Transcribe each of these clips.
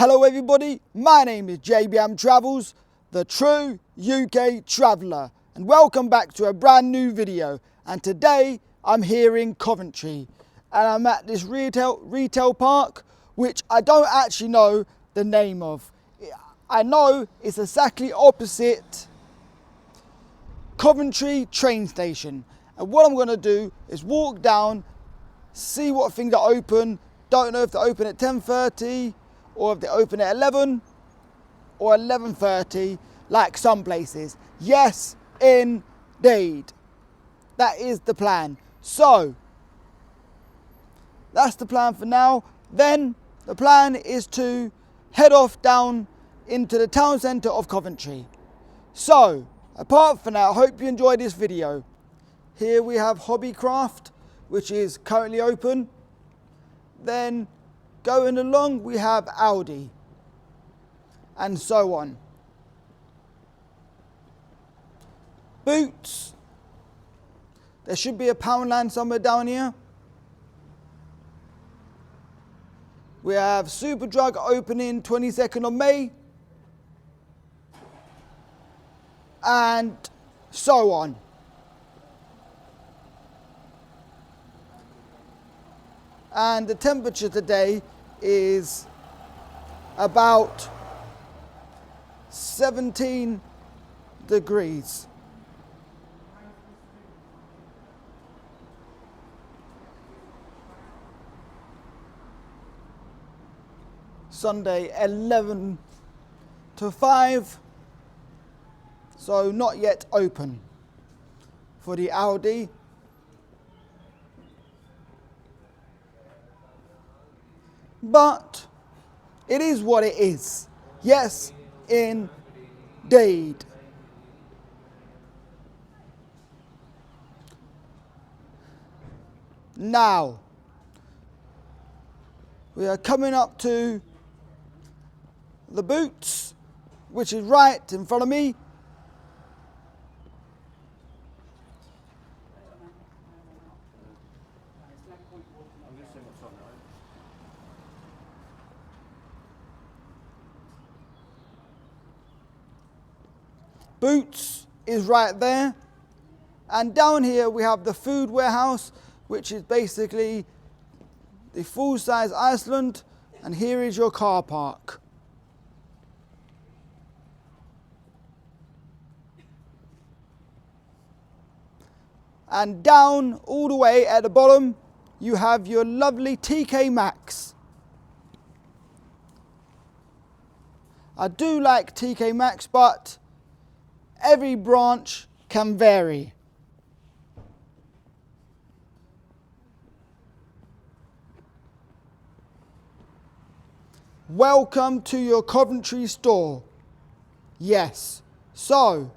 Hello everybody, my name is JBM Travels, the true UK traveller, and welcome back to a brand new video. And today I'm here in Coventry and I'm at this retail park which I don't actually know the name of. I know it's exactly opposite Coventry train station, and what I'm going to do is walk down, see what things are open. Don't know if they're open at 10:30 or if they open at 11 or 11:30 like some places. Yes, indeed. That is the plan. So, that's the plan for now. Then the plan is to head off down into the town centre of Coventry. So, apart from that, I hope you enjoyed this video. Here we have Hobbycraft, which is currently open. Then going along we have Aldi and so on. Boots. There should be a Poundland somewhere down here. We have Superdrug opening 22nd of May. And so on. And the temperature today is about 17 degrees. Sunday 11 to 5, so not yet open for the Aldi. But it is what it is. Yes, indeed. Now, we are coming up to the Boots, which is right in front of me. Boots is right there, and down here we have the food warehouse, which is basically the full-size Iceland, and here is your car park. And down all the way at the bottom you have your lovely TK Maxx. I do like TK Maxx, but every branch can vary. Welcome to your Coventry store. Yes, so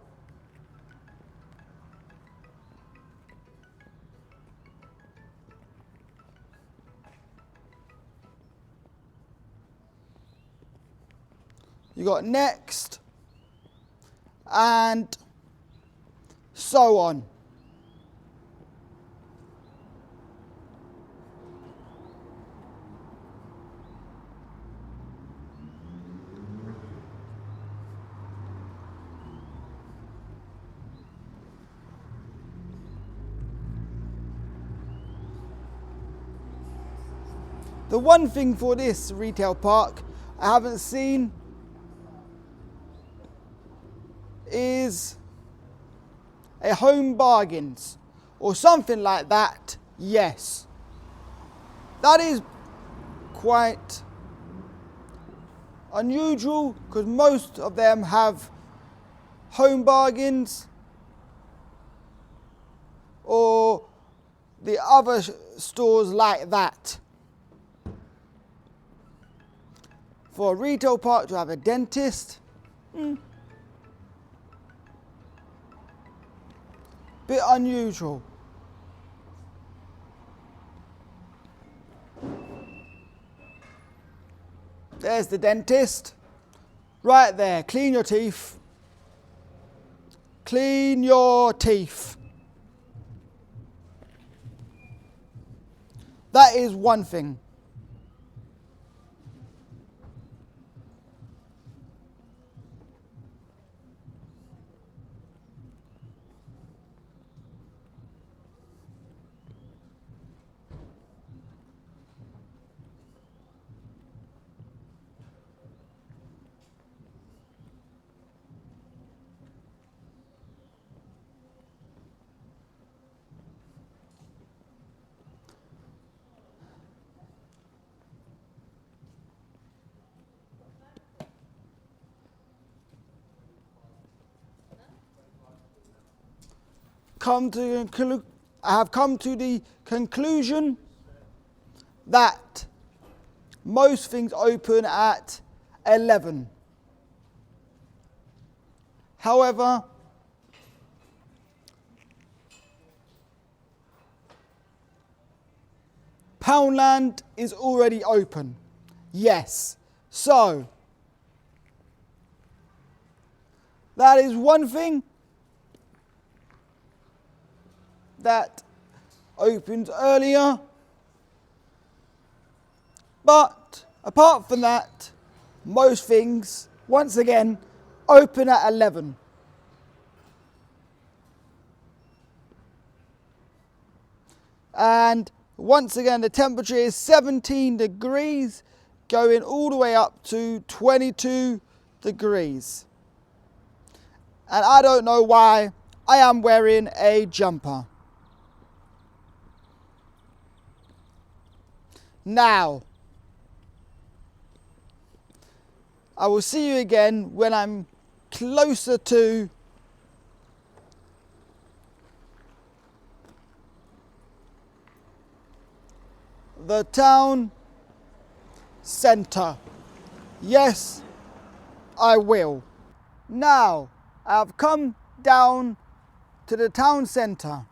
you got Next and so on. The one thing for this retail park I haven't seen is a Home Bargains or something like that. Yes, that is quite unusual because most of them have Home Bargains or the other stores like that. For a retail park to have a dentist, bit unusual. There's the dentist. Right there. Clean your teeth. Clean your teeth. That is one thing. come to the conclusion that most things open at 11. However, Poundland is already open. Yes. So, that is one thing that opens earlier. But apart from that, most things, once again, open at 11. And once again, the temperature is 17 degrees, going all the way up to 22 degrees. And I don't know why I am wearing a jumper. Now, I will see you again when I'm closer to the town centre. Yes, I will. Now, I've come down to the town centre,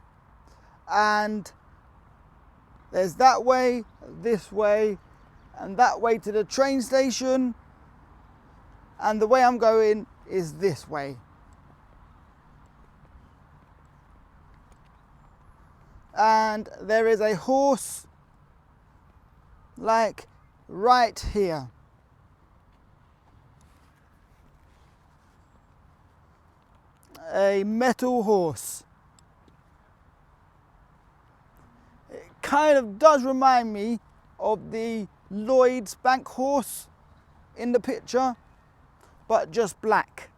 and there's that way, this way, and that way to the train station, and the way I'm going is this way. And there is a horse like right here. A metal horse. It kind of does remind me of the Lloyd's Bank horse in the picture, but just black.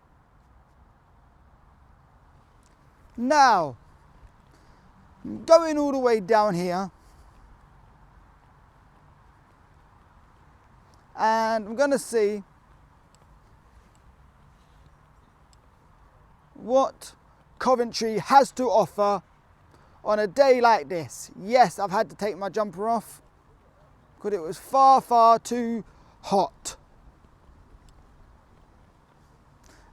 Now, going all the way down here, and I'm going to see what Coventry has to offer on a day like this. Yes, I've had to take my jumper off because it was far, far too hot.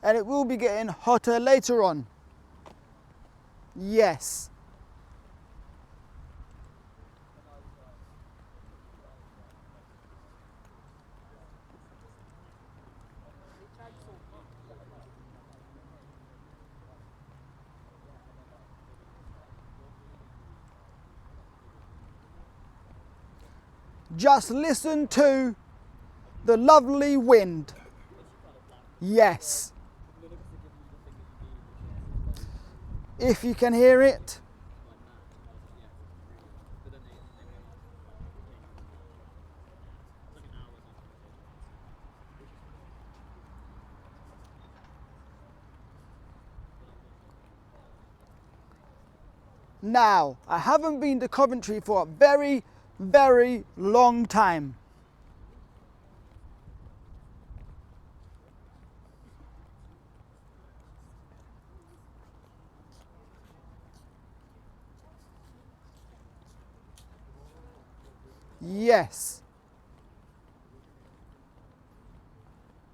And it will be getting hotter later on. Yes. Just listen to the lovely wind. Yes. If you can hear it. Now, I haven't been to Coventry for a very, very long time. Yes.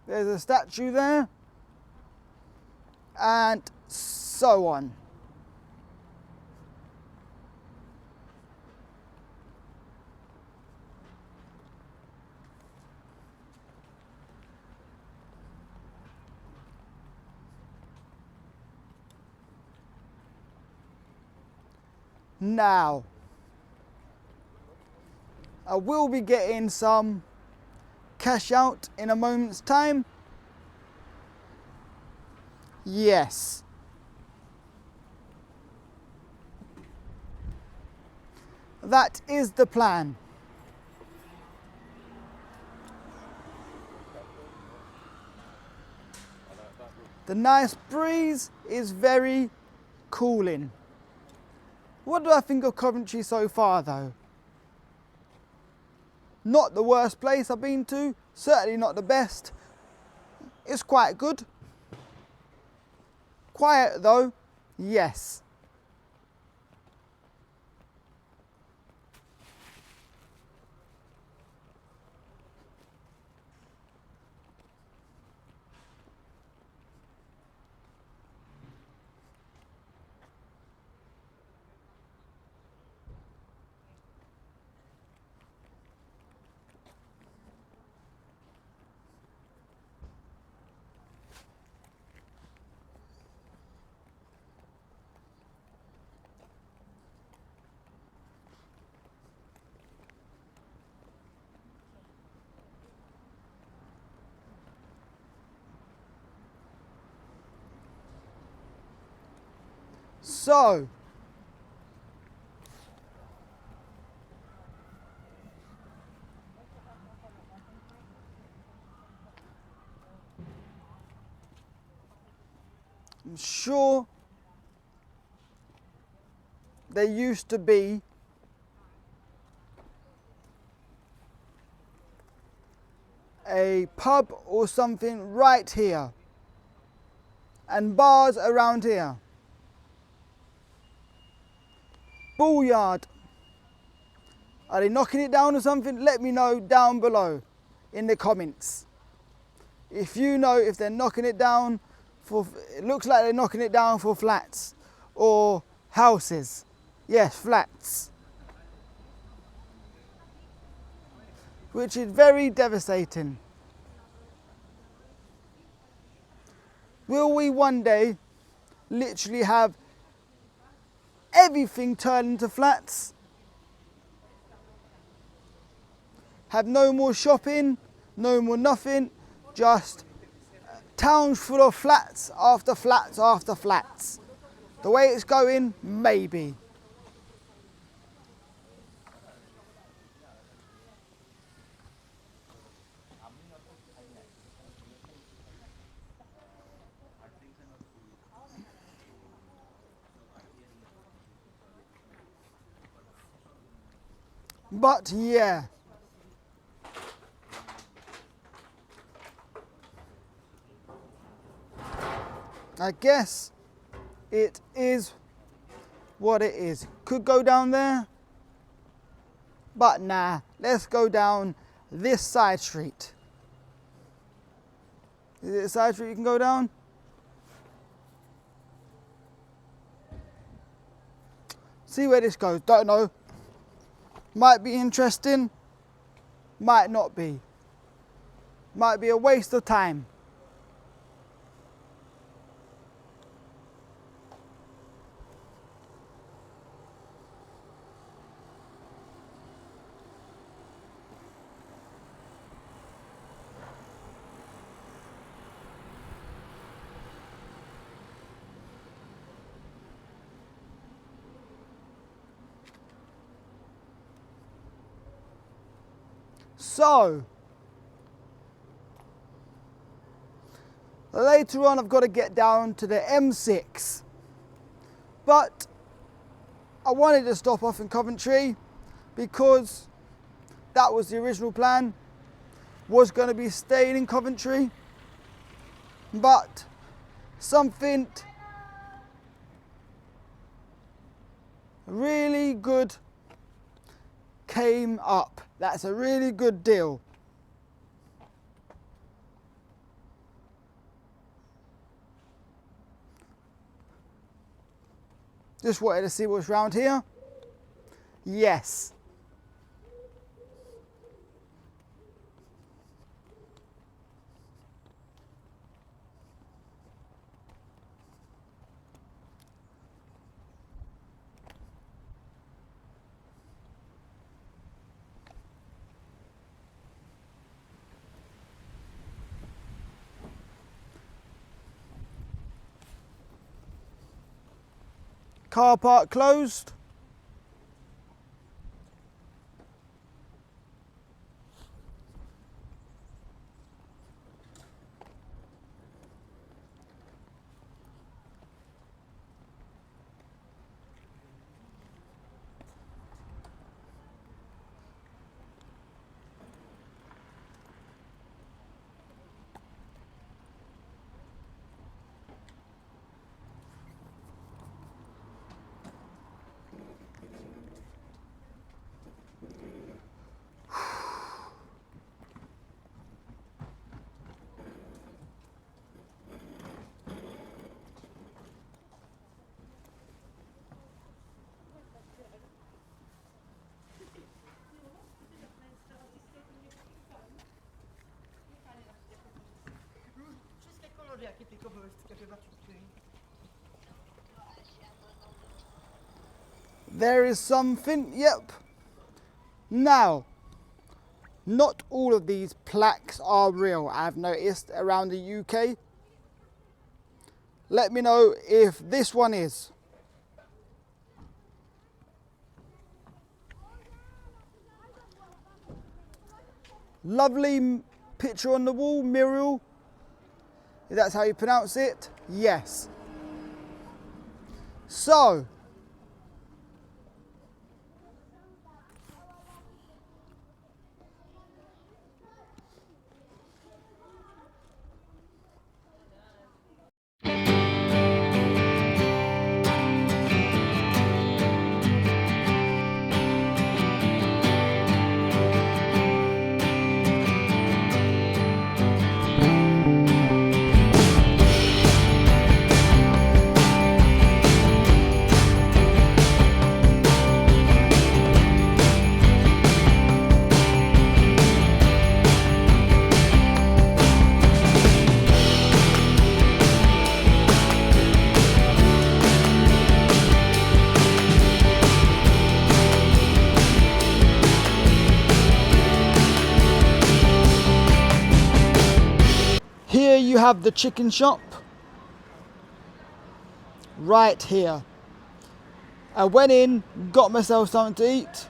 There's a statue there. And so on. Now, I will be getting some cash out in a moment's time. Yes. That is the plan. The nice breeze is very cooling. What do I think of Coventry so far though? Not the worst place I've been to, certainly not the best. It's quite good. Quiet though, yes. So, I'm sure there used to be a pub or something right here and bars around here. Bullyard. Are they knocking it down or something? Let me know down below in the comments. If you know if they're knocking it down for, it looks like they're knocking it down for flats or houses. Yes, flats. Which is very devastating. Will we one day literally have everything turned into flats? Have no more shopping, no more nothing, just towns full of flats after flats after flats. The way it's going, maybe. But yeah, I guess it is what it is. Could go down there, but nah, let's go down this side street. Is it a side street you can go down? See where this goes, don't know. Might be interesting, might not be. Might be a waste of time. So, later on I've got to get down to the M6, but I wanted to stop off in Coventry because that was the original plan, was going to be staying in Coventry, but something really good came up. That's a really good deal. Just wanted to see what's around here. Yes. Car park closed. Jakie tylko były w sklepie Batutki. There is something, yep. Now, not all of these plaques are real, I've noticed around the UK. Let me know if this one is. lovely picture on the wall, mural. If that's how you pronounce it, yes. So, here you have the chicken shop. Right here. I went in, got myself something to eat,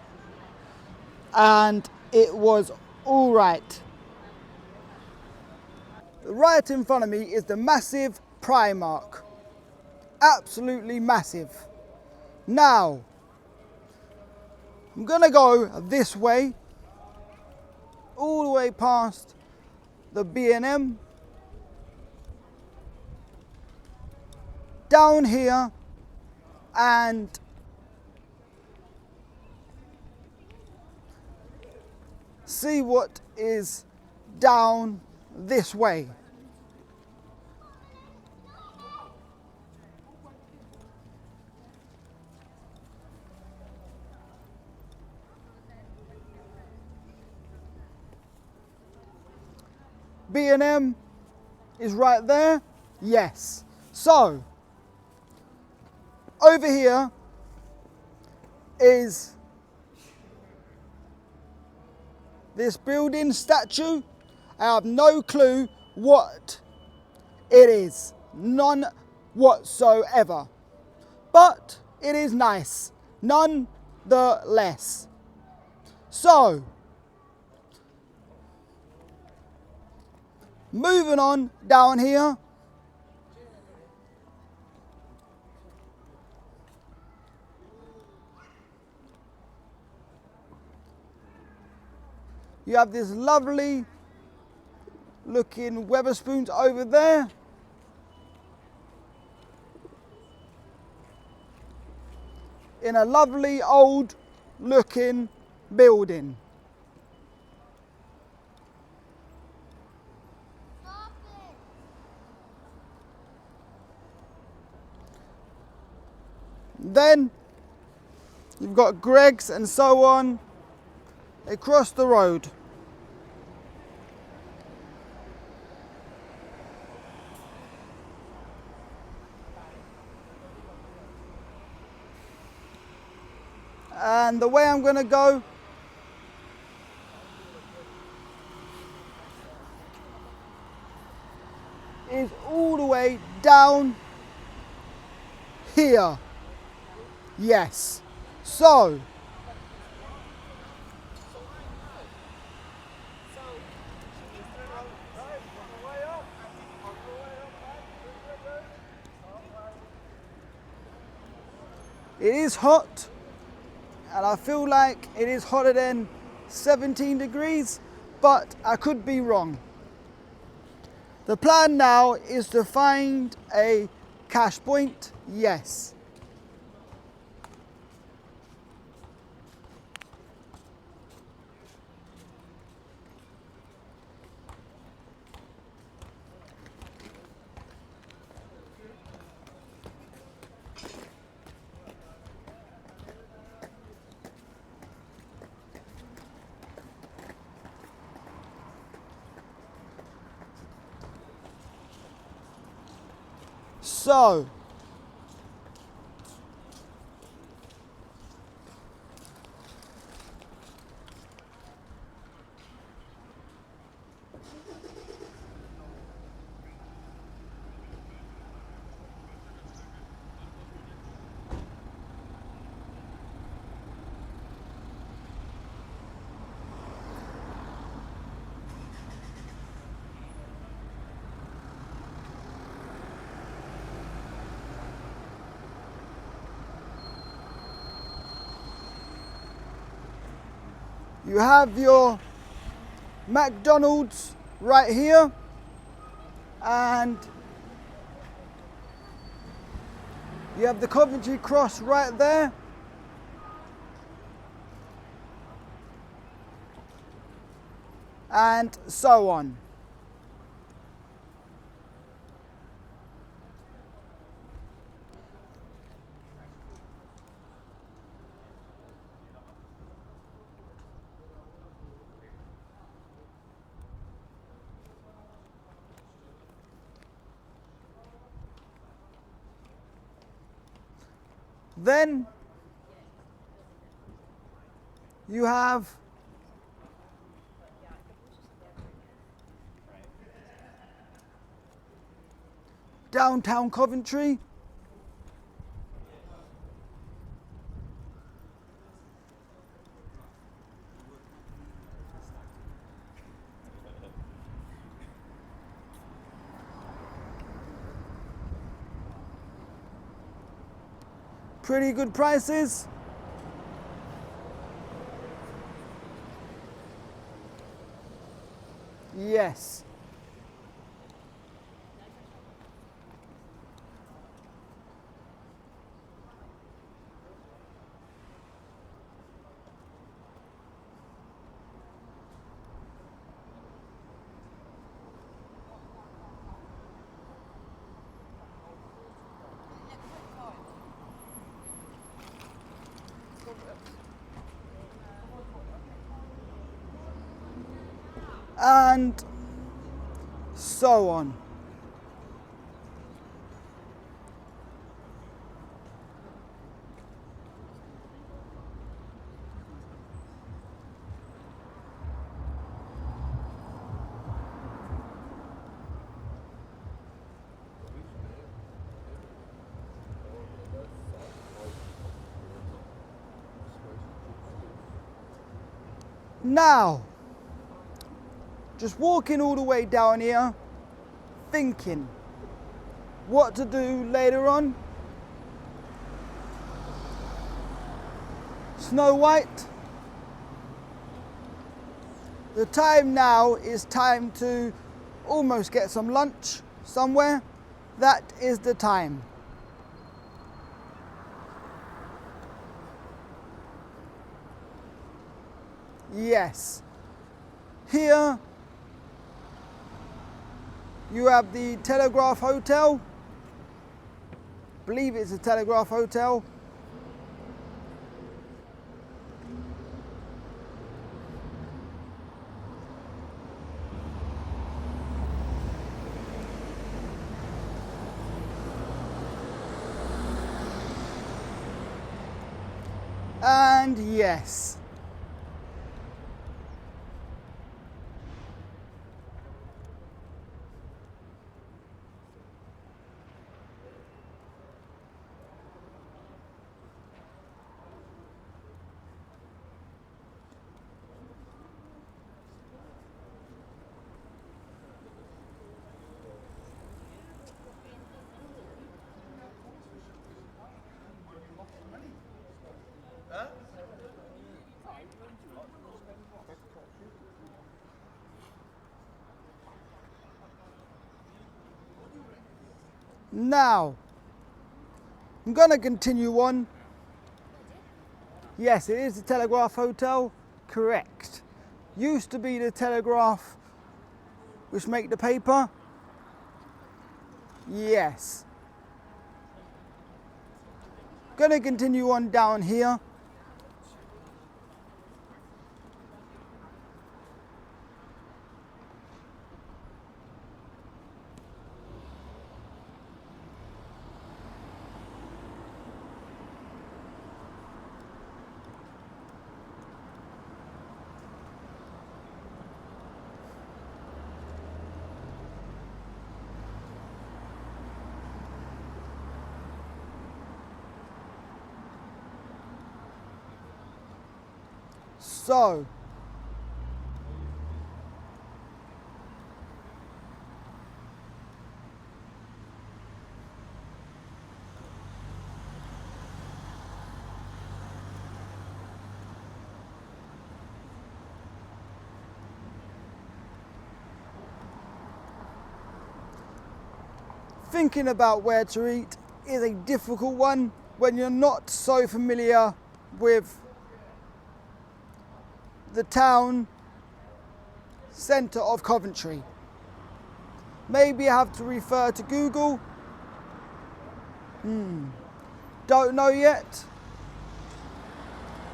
and it was all right. Right in front of me is the massive Primark. Absolutely massive. Now, I'm gonna go this way, all the way past the B&M, down here, and see what is down this way. B&M is right there, yes. So, over here is this building statue. I have no clue what it is, none whatsoever. But it is nice, nonetheless. So, moving on down here. You have this lovely looking Wetherspoons over there. In a lovely old looking building. Then you've got Greg's and so on across the road. And the way I'm going to go is all the way down here. Yes. So, it is hot, and I feel like it is hotter than 17 degrees, but I could be wrong. The plan now is to find a cash point, yes. So, You have your McDonald's right here, and you have the Coventry Cross right there. And so on. Then you have downtown Coventry. Pretty good prices. Yes. And so on. Now, just walking all the way down here, thinking what to do later on. Snow White. The time now is time to almost get some lunch somewhere. That is the time. Yes. Here you have the Telegraph Hotel. I believe it's a Telegraph Hotel. And yes. Now, I'm going to continue on. Yes, it is the Telegraph Hotel, correct. Used to be the Telegraph which make the paper. Yes. Going to continue on down here. So, thinking about where to eat is a difficult one when you're not so familiar with the town centre of Coventry. Maybe I have to refer to Google. Don't know yet.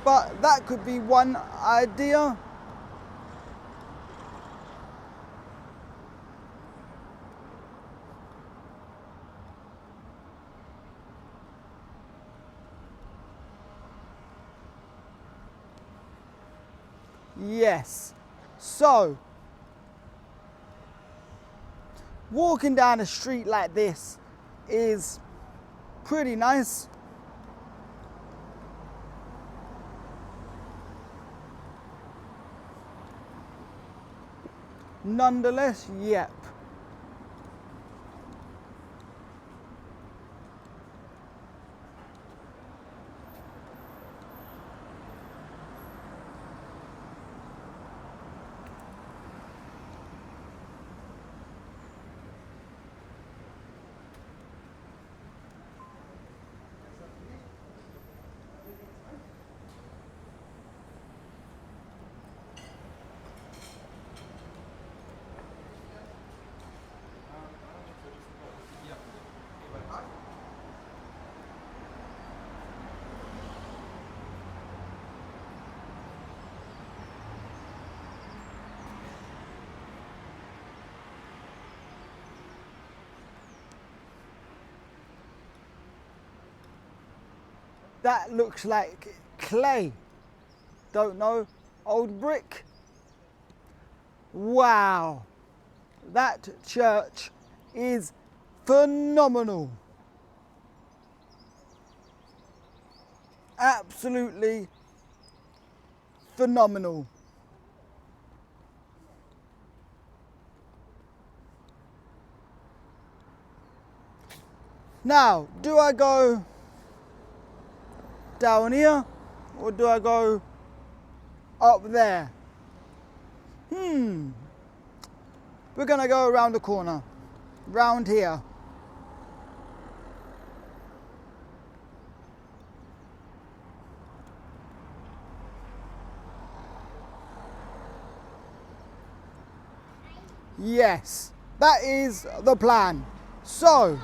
But that could be one idea. Yes. So, walking down a street like this is pretty nice. Nonetheless, yep. That looks like clay. Don't know. Old brick. Wow. That church is phenomenal. Absolutely phenomenal. Now, do I go down here or do I go up there? We're gonna go around the corner, round here. Yes, that is the plan. So,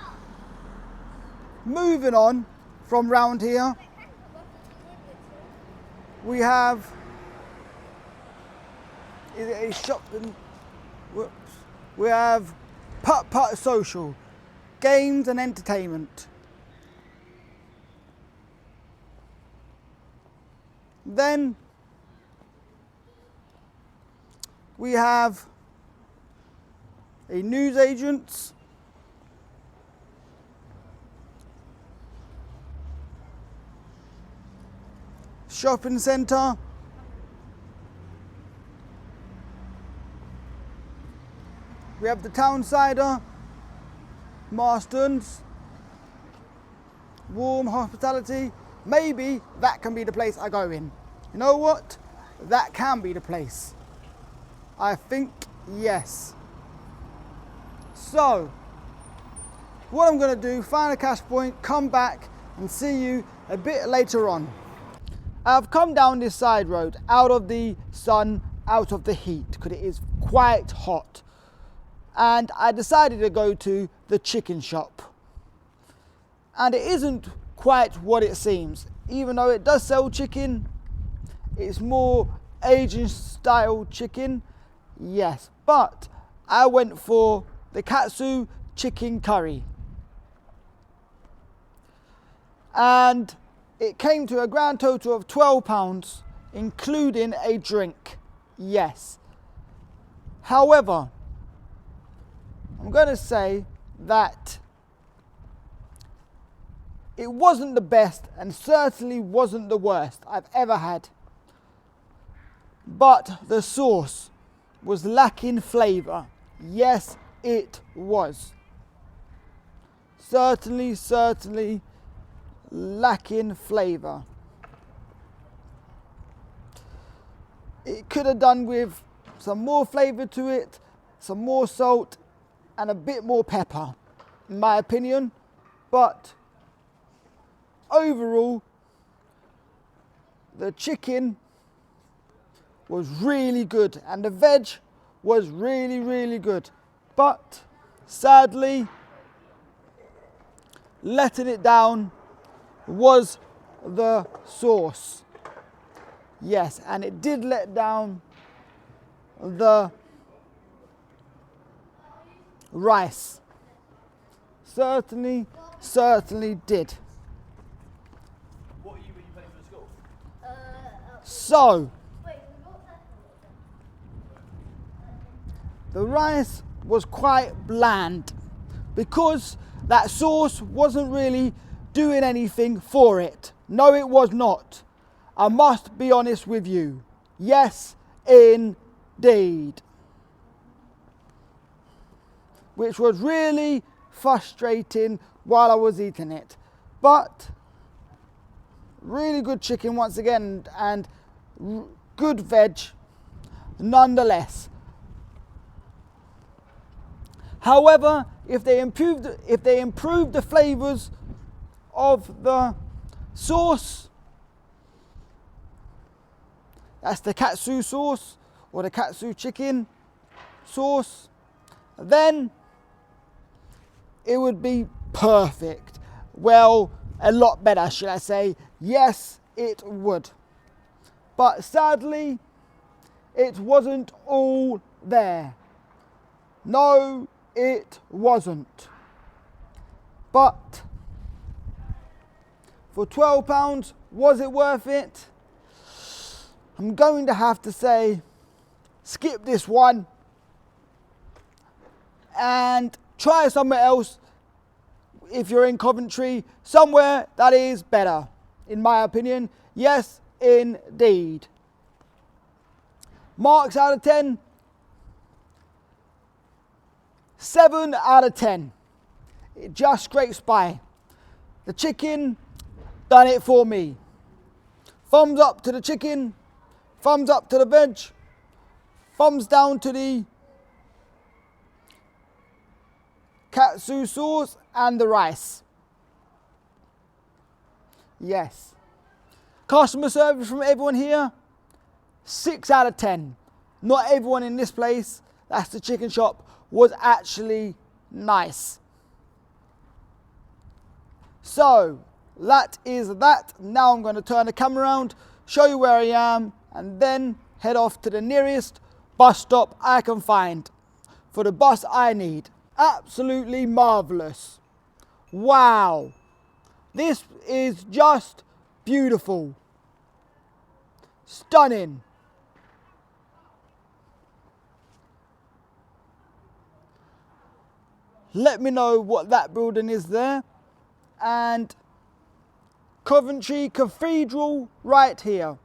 moving on from round here, we have a shop. We have Putt Social, games and entertainment. Then we have a newsagents, shopping centre, we have the Town Cider, Marston's, Warm Hospitality. Maybe that can be the place I go in. You know what? That can be the place. I think yes. So, what I'm going to do, find a cash point, come back and see you a bit later on. I've come down this side road, out of the sun, out of the heat, because it is quite hot. And I decided to go to the chicken shop. And it isn't quite what it seems. Even though it does sell chicken, it's more Asian style chicken, yes. But I went for the katsu chicken curry. And it came to a grand total of £12, including a drink, yes. However, I'm going to say that it wasn't the best and certainly wasn't the worst I've ever had. But the sauce was lacking flavour. Yes, it was. Certainly lacking flavour. It could have done with some more flavour to it, some more salt and a bit more pepper. in my opinion, but overall, the chicken was really good and the veg was really, really good. But sadly, letting it down was the sauce. Yes, and it did let down the rice. Certainly did. What are you planning for the school? So, the rice was quite bland because that sauce wasn't really doing anything for it. No, it was not. I must be honest with you. Yes, indeed. Which was really frustrating while I was eating it. But really good chicken once again and good veg nonetheless. However, if they improved the flavours of the sauce, that's the katsu sauce or the katsu chicken sauce, then it would be perfect. Well, a lot better, should I say. Yes, it would. But sadly, it wasn't all there. No, it wasn't. But for £12, was it worth it? I'm going to have to say, skip this one and try somewhere else if you're in Coventry, somewhere that is better, in my opinion. Yes, indeed. Marks out of 10, 7 out of 10. It just scrapes by. The chicken done it for me. Thumbs up to the chicken, thumbs up to the veg, thumbs down to the katsu sauce and the rice. Yes. Customer service from everyone here, 6 out of 10. Not everyone in this place, that's the chicken shop, was actually nice. So, that is that. Now I'm going to turn the camera around, show you where I am, and then head off to the nearest bus stop I can find for the bus I need. Absolutely marvellous. Wow. This is just beautiful. Stunning. Let me know what that building is there. And Coventry Cathedral right here.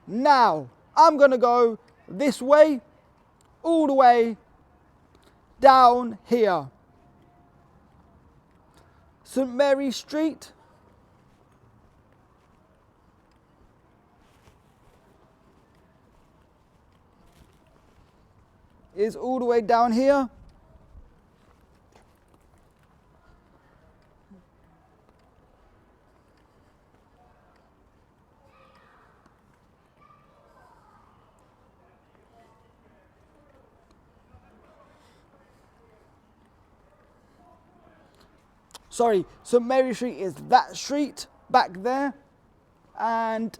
Now, I'm going to go this way, all the way down here. St Mary Street. Is all the way down here. Sorry, St Mary Street is that street back there, and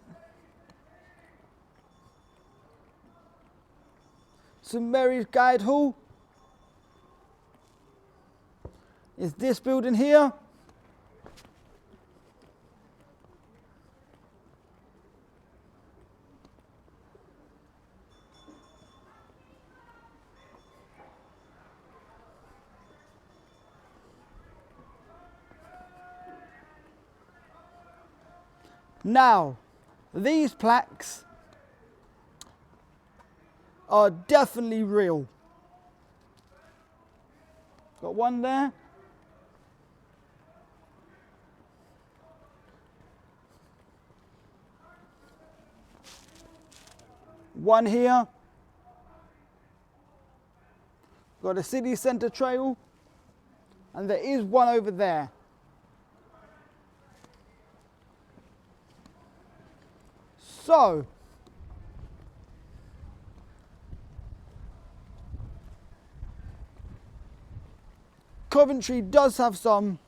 St Mary's Guide Hall is this building here. Now, these plaques are definitely real. Got one there. One here. Got a city centre trail, and there is one over there. So, Coventry does have some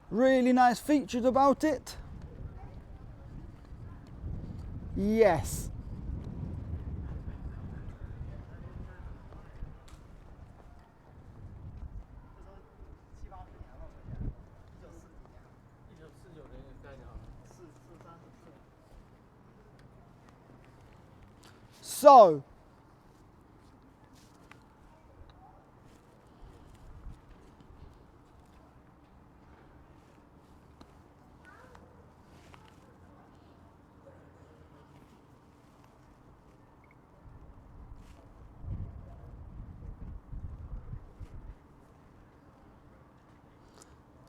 really nice features about it. Yes. So,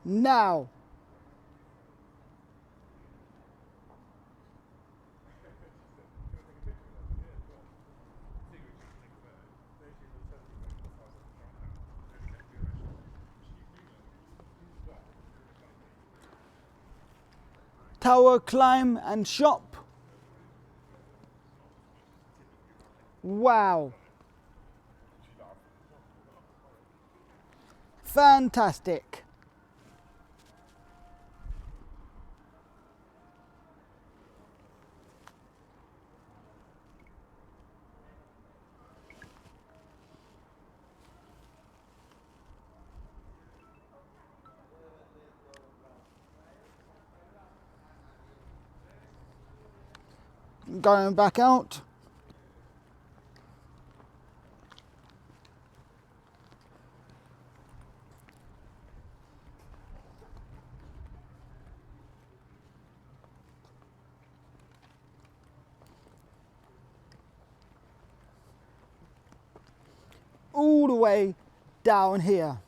now, tower climb and shop. Wow. Fantastic. Going back out. All the way down here.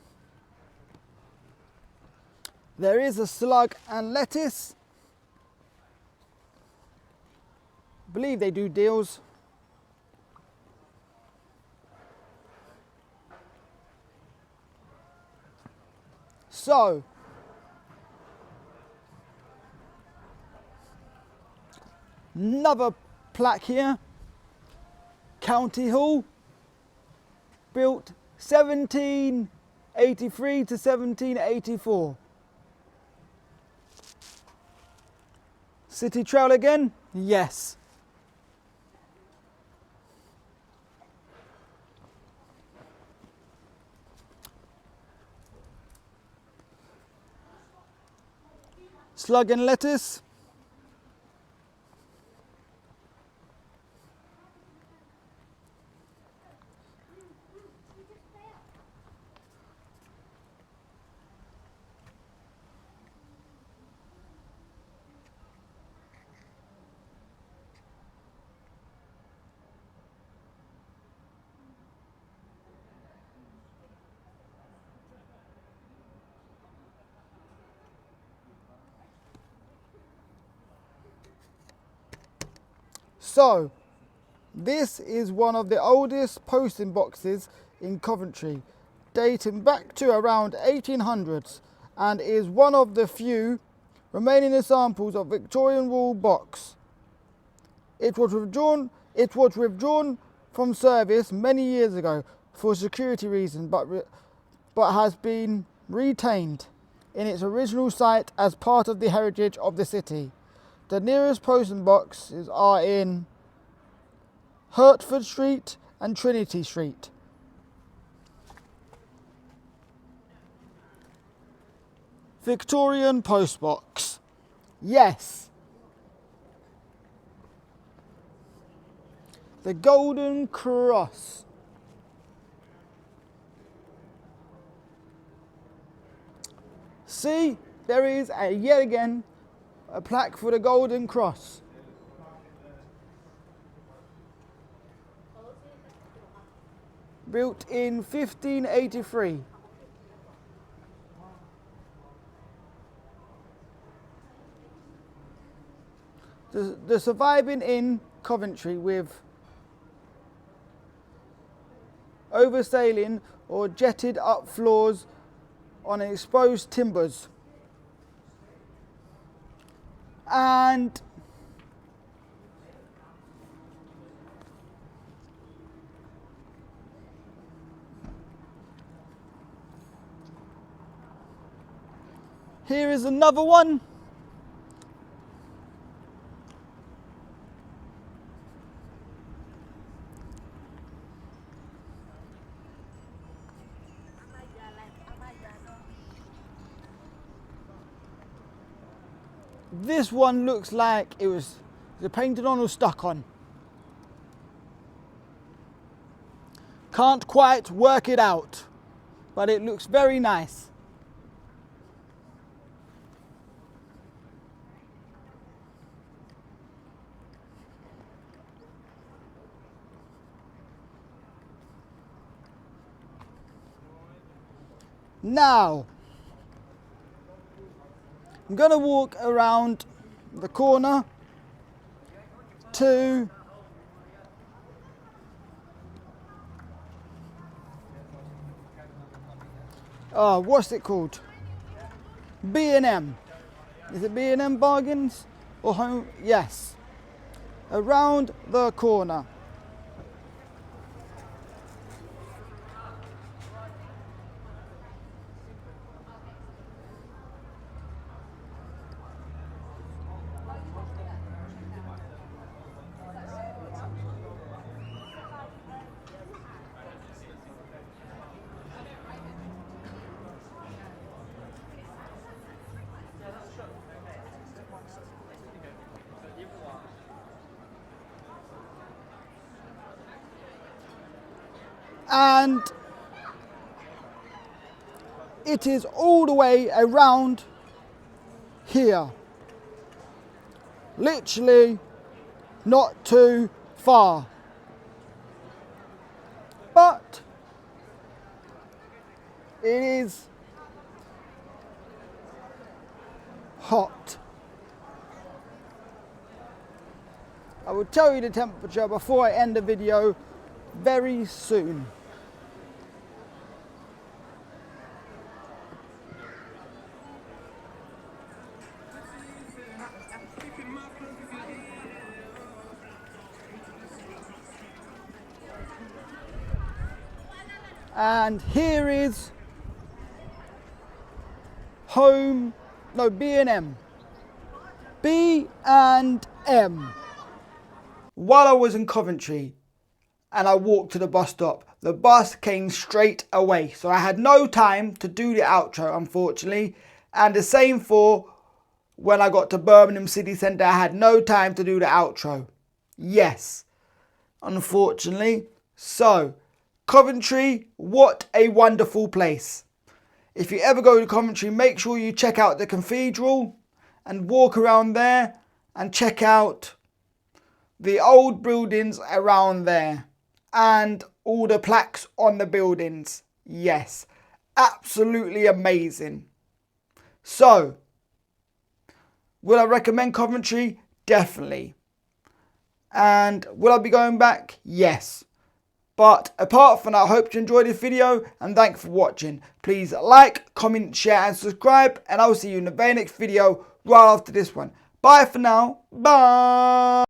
There is a slug and lettuce. I believe they do deals. So, another plaque here. County Hall, built 1783 to 1784. City Trail again? Yes. Slug and lettuce. So, this is one of the oldest posting boxes in Coventry, dating back to around 1800s, and is one of the few remaining examples of Victorian rule box. It was withdrawn from service many years ago for security reasons, but has been retained in its original site as part of the heritage of the city. The nearest posting boxes are in Hertford Street and Trinity Street. Victorian postbox. Yes. The Golden Cross. See, there is yet again a plaque for the Golden Cross. built in 1583. The surviving inn, Coventry, with oversailing or jetted up floors on exposed timbers. And here is another one. This one looks like it was painted on or stuck on. Can't quite work it out, but it looks very nice. Now, I'm going to walk around the corner to what's it called? B&M. Is it B&M Bargains or Home? Yes. Around the corner. And it is all the way around here. Literally not too far. But it is hot. I will tell you the temperature before I end the video very soon. And here is B&M. B&M. While I was in Coventry and I walked to the bus stop, the bus came straight away. So I had no time to do the outro, unfortunately. And the same for when I got to Birmingham City Centre, I had no time to do the outro. Yes, unfortunately. So, Coventry, what a wonderful place. If you ever go to Coventry, make sure you check out the Cathedral and walk around there and check out the old buildings around there and all the plaques on the buildings. Yes, absolutely amazing. So, would I recommend Coventry? Definitely. And will I be going back? Yes. But apart from that, I hope you enjoyed this video and thanks for watching. Please like, comment, share and subscribe, and I will see you in the very next video right after this one. Bye for now. Bye.